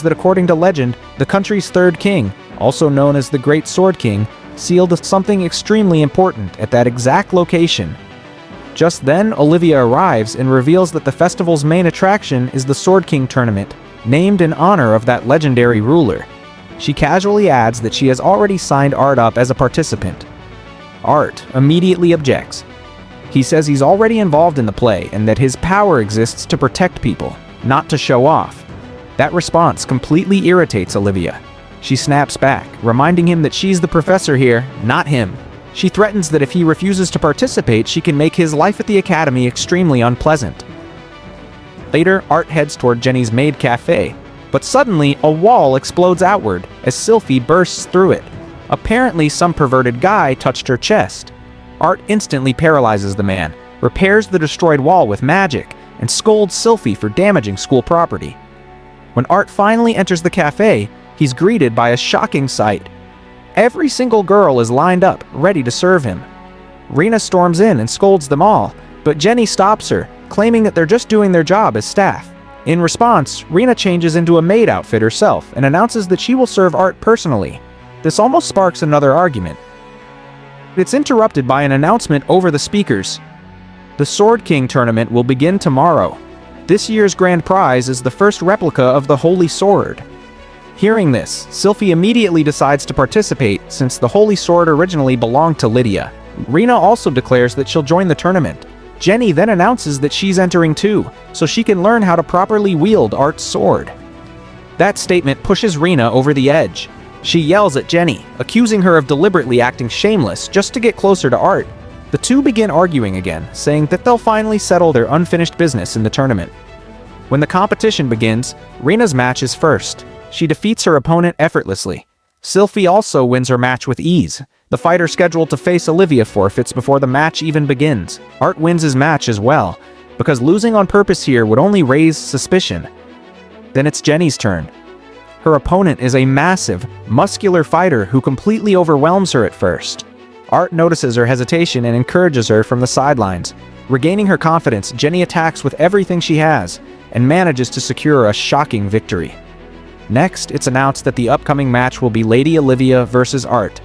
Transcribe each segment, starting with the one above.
that according to legend, the country's third king, also known as the Great Sword King, sealed something extremely important at that exact location. Just then, Olivia arrives and reveals that the festival's main attraction is the Sword King tournament, named in honor of that legendary ruler. She casually adds that she has already signed Art up as a participant. Art immediately objects. He says he's already involved in the play and that his power exists to protect people, not to show off. That response completely irritates Olivia. She snaps back, reminding him that she's the professor here, not him. She threatens that if he refuses to participate, she can make his life at the academy extremely unpleasant. Later, Art heads toward Jenny's maid cafe, but suddenly a wall explodes outward as Sylphie bursts through it. Apparently, some perverted guy touched her chest. Art instantly paralyzes the man, repairs the destroyed wall with magic, and scolds Sylphie for damaging school property. When Art finally enters the cafe, he's greeted by a shocking sight. Every single girl is lined up, ready to serve him. Rina storms in and scolds them all, but Jenny stops her, claiming that they're just doing their job as staff. In response, Rina changes into a maid outfit herself and announces that she will serve Art personally. This almost sparks another argument. It's interrupted by an announcement over the speakers. The Sword King tournament will begin tomorrow. This year's grand prize is the first replica of the Holy Sword. Hearing this, Sylphie immediately decides to participate since the Holy Sword originally belonged to Lydia. Rina also declares that she'll join the tournament. Jenny then announces that she's entering too, so she can learn how to properly wield Art's sword. That statement pushes Rina over the edge. She yells at Jenny, accusing her of deliberately acting shameless just to get closer to Art. The two begin arguing again, saying that they'll finally settle their unfinished business in the tournament. When the competition begins, Rina's match is first. She defeats her opponent effortlessly. Sylphie also wins her match with ease. The fighter scheduled to face Olivia forfeits before the match even begins. Art wins his match as well, because losing on purpose here would only raise suspicion. Then it's Jenny's turn. Her opponent is a massive, muscular fighter who completely overwhelms her at first. Art notices her hesitation and encourages her from the sidelines. Regaining her confidence, Jenny attacks with everything she has and manages to secure a shocking victory. Next, it's announced that the upcoming match will be Lady Olivia versus Art.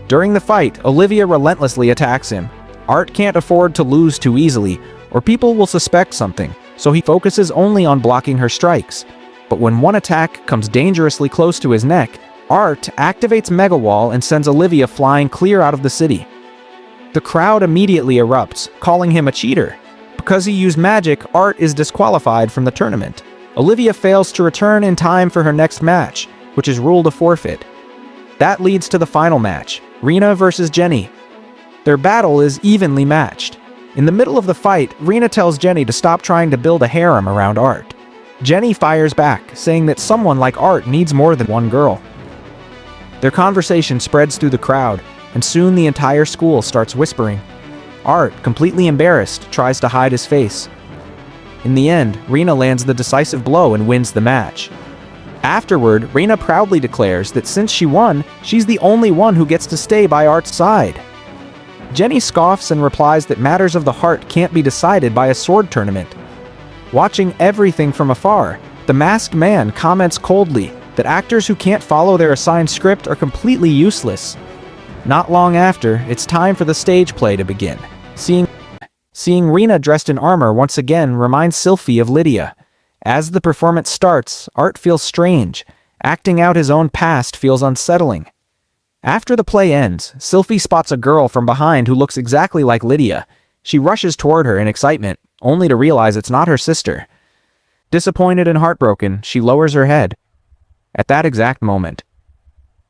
During the fight, Olivia relentlessly attacks him. Art can't afford to lose too easily, or people will suspect something, so he focuses only on blocking her strikes. But when one attack comes dangerously close to his neck, Art activates Mega Wall and sends Olivia flying clear out of the city. The crowd immediately erupts, calling him a cheater. Because he used magic, Art is disqualified from the tournament. Olivia fails to return in time for her next match, which is ruled a forfeit. That leads to the final match, Rina versus Jenny. Their battle is evenly matched. In the middle of the fight, Rina tells Jenny to stop trying to build a harem around Art. Jenny fires back, saying that someone like Art needs more than one girl. Their conversation spreads through the crowd, and soon the entire school starts whispering. Art, completely embarrassed, tries to hide his face. In the end, Rina lands the decisive blow and wins the match. Afterward, Rina proudly declares that since she won, she's the only one who gets to stay by Art's side. Jenny scoffs and replies that matters of the heart can't be decided by a sword tournament. Watching everything from afar, the masked man comments coldly that actors who can't follow their assigned script are completely useless. Not long after, it's time for the stage play to begin. Seeing Rina dressed in armor once again reminds Sylphie of Lydia. As the performance starts, Art feels strange. Acting out his own past feels unsettling. After the play ends, Sylphie spots a girl from behind who looks exactly like Lydia. She rushes toward her in excitement, only to realize it's not her sister. Disappointed and heartbroken, she lowers her head. At that exact moment,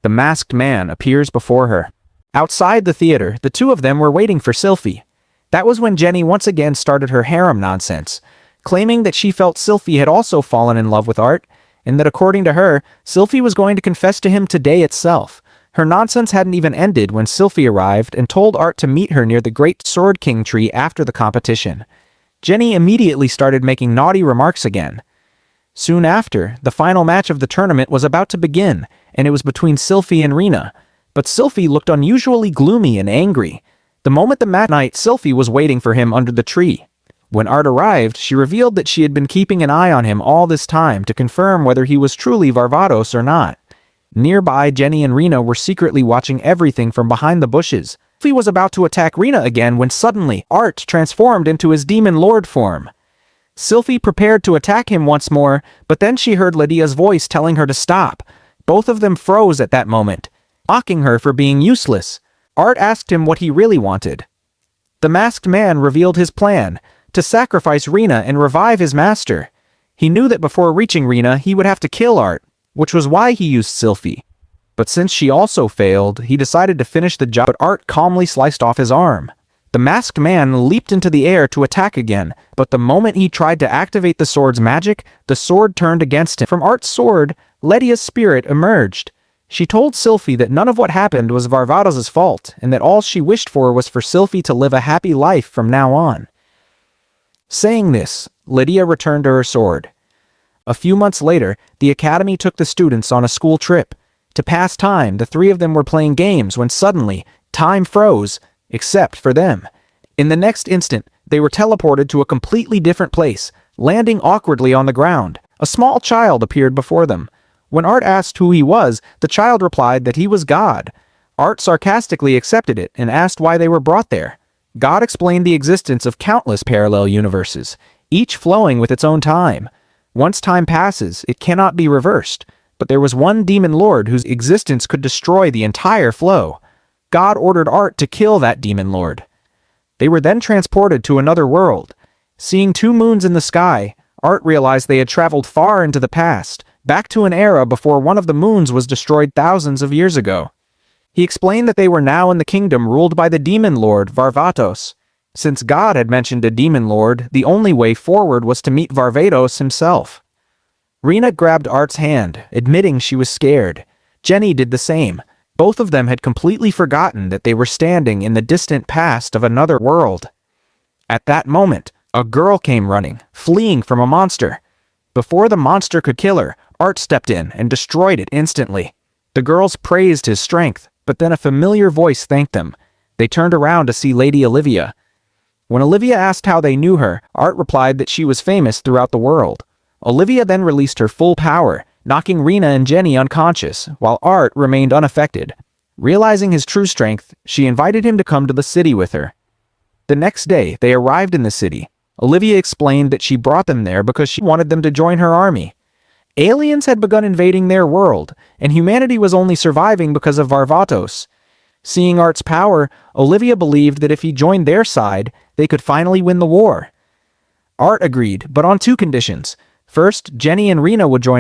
the masked man appears before her. Outside the theater, the two of them were waiting for Sylphie. That was when Jenny once again started her harem nonsense, claiming that she felt Sylphie had also fallen in love with Art, and that according to her, Sylphie was going to confess to him today itself. Her nonsense hadn't even ended when Sylphie arrived and told Art to meet her near the Great Sword King tree after the competition. Jenny immediately started making naughty remarks again. Soon after, the final match of the tournament was about to begin, and it was between Sylphie and Rina. But Sylphie looked unusually gloomy and angry. The moment the match night, Sylphie was waiting for him under the tree. When Art arrived, she revealed that she had been keeping an eye on him all this time to confirm whether he was truly Varvatos or not. Nearby, Jenny and Rina were secretly watching everything from behind the bushes. Luffy was about to attack Rina again when suddenly, Art transformed into his demon lord form. Sylphie prepared to attack him once more, but then she heard Lydia's voice telling her to stop. Both of them froze at that moment, mocking her for being useless. Art asked him what he really wanted. The masked man revealed his plan, to sacrifice Rina and revive his master. He knew that before reaching Rina, he would have to kill Art, which was why he used Sylphie. But since she also failed, he decided to finish the job, but Art calmly sliced off his arm. The masked man leaped into the air to attack again, but the moment he tried to activate the sword's magic, the sword turned against him. From Art's sword, Lydia's spirit emerged. She told Sylphie that none of what happened was Varvatos' fault, and that all she wished for was for Sylphie to live a happy life from now on. Saying this, Lydia returned to her sword. A few months later, the academy took the students on a school trip. To pass time, the three of them were playing games when suddenly, time froze, except for them. In the next instant, they were teleported to a completely different place, landing awkwardly on the ground. A small child appeared before them. When Art asked who he was, the child replied that he was God. Art sarcastically accepted it and asked why they were brought there. God explained the existence of countless parallel universes, each flowing with its own time. Once time passes, it cannot be reversed, but there was one demon lord whose existence could destroy the entire flow. God ordered Art to kill that demon lord. They were then transported to another world. Seeing two moons in the sky, Art realized they had traveled far into the past, back to an era before one of the moons was destroyed thousands of years ago. He explained that they were now in the kingdom ruled by the demon lord, Varvatos. Since God had mentioned a demon lord, the only way forward was to meet Varvatos himself. Rina grabbed Art's hand, admitting she was scared. Jenny did the same. Both of them had completely forgotten that they were standing in the distant past of another world. At that moment, a girl came running, fleeing from a monster. Before the monster could kill her, Art stepped in and destroyed it instantly. The girls praised his strength, but then a familiar voice thanked them. They turned around to see Lady Olivia. When Olivia asked how they knew her, Art replied that she was famous throughout the world. Olivia then released her full power, knocking Rina and Jenny unconscious, while Art remained unaffected. Realizing his true strength, she invited him to come to the city with her. The next day, they arrived in the city. Olivia explained that she brought them there because she wanted them to join her army. Aliens had begun invading their world, and humanity was only surviving because of Varvatos. Seeing Art's power, Olivia believed that if he joined their side, they could finally win the war. Art agreed, but on two conditions. First, Jenny and Rina would join